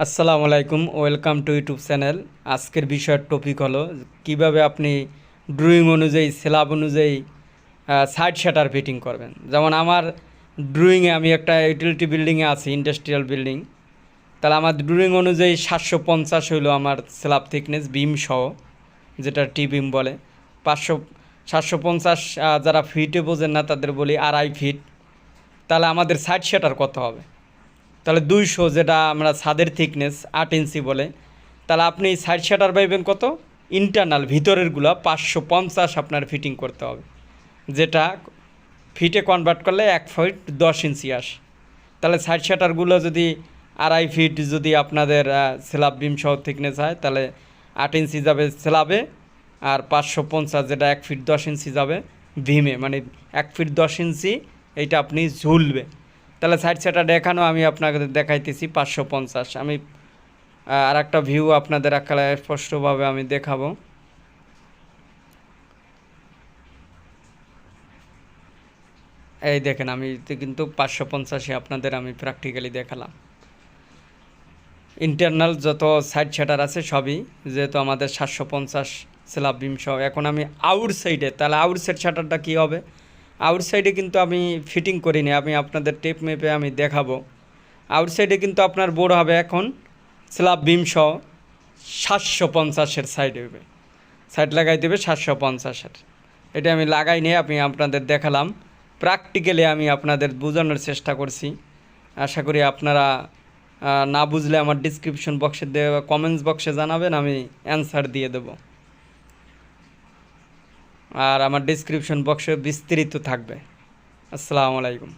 আসসালামু আলাইকুম, welcome to YouTube channel. আজকের বিষয়ের টপিক হলো কিভাবে আপনি ড্রয়িং অনুযায়ী স্ল্যাব অনুযায়ী সাইড শাটার ফিটিং করবেন। যেমন আমার ড্রয়িংয়ে আমি একটা ইউটিলিটি বিল্ডিংয়ে আছি, ইন্ডাস্ট্রিয়াল বিল্ডিং। তাহলে আমার ড্রয়িং অনুযায়ী 750 হইলো আমার স্ল্যাব থিকনেস বিম সহ, যেটা টি বিম বলে। 750 যারা ফিটে বোঝেন না তাদের বলি 2.5 ফিট। তাহলে আমাদের সাইড শাটার কত হবে? তাহলে 200, যেটা আমরা ছাদের থিকনেস 8 ইঞ্চি বলে। তাহলে আপনি সাইড শাটার পাইবেন কত? ইন্টারনাল ভিতরেরগুলো 550 আপনার ফিটিং করতে হবে, যেটা ফিটে কনভার্ট করলে 1 ফিট 10 ইঞ্চি আসে। তাহলে সাইড শাটারগুলো যদি 2.5 ফিট যদি আপনাদের স্ল্যাব বিম সহ থিকনেস হয়, তাহলে 8 ইঞ্চি যাবে স্ল্যাবে, আর 550 যেটা 1 ফিট 10 ইঞ্চি যাবে ভীমে, মানে 1 ফিট 10 ইঞ্চি এইটা আপনি ঝুলবে। তাহলে সাইড সেটা দেখানো আমি আপনাকে দেখাইতেছি 550। আমি আর একটা ভিউ আপনাদের একালে স্পষ্টভাবে আমি দেখাবো। এই দেখেন, আমি কিন্তু 550 আপনাদের আমি প্র্যাকটিক্যালি দেখালাম। ইন্টারনাল যত সাইড শাটার আছে সবই, যেহেতু আমাদের 750 স্ল্যাব বিম সহ। এখন আমি আউট সাইডে, তাহলে আউট সাইড শাটারটা কী হবে? আউট সাইডে কিন্তু আমি ফিটিং করিনি, আমি আপনাদের টেপ মেপে আমি দেখাবো। আউট সাইডে কিন্তু আপনার বোর্ড হবে এখন স্ল্যাব বিম সহ 750-এর সাইড হবে, সাইড লাগাই দেবে 750-এর। এটা আমি লাগাই নিয়ে আমি আপনাদের দেখালাম, প্র্যাকটিক্যালি আমি আপনাদের বোঝানোর চেষ্টা করছি। আশা করি আপনারা না বুঝলে আমার ডিসক্রিপশন বক্সে দেওয়া কমেন্টস বক্সে জানাবেন, আমি অ্যান্সার দিয়ে দেব। আর আমার ডিসক্রিপশন বক্সে বিস্তারিত থাকবে। আসসালামু আলাইকুম।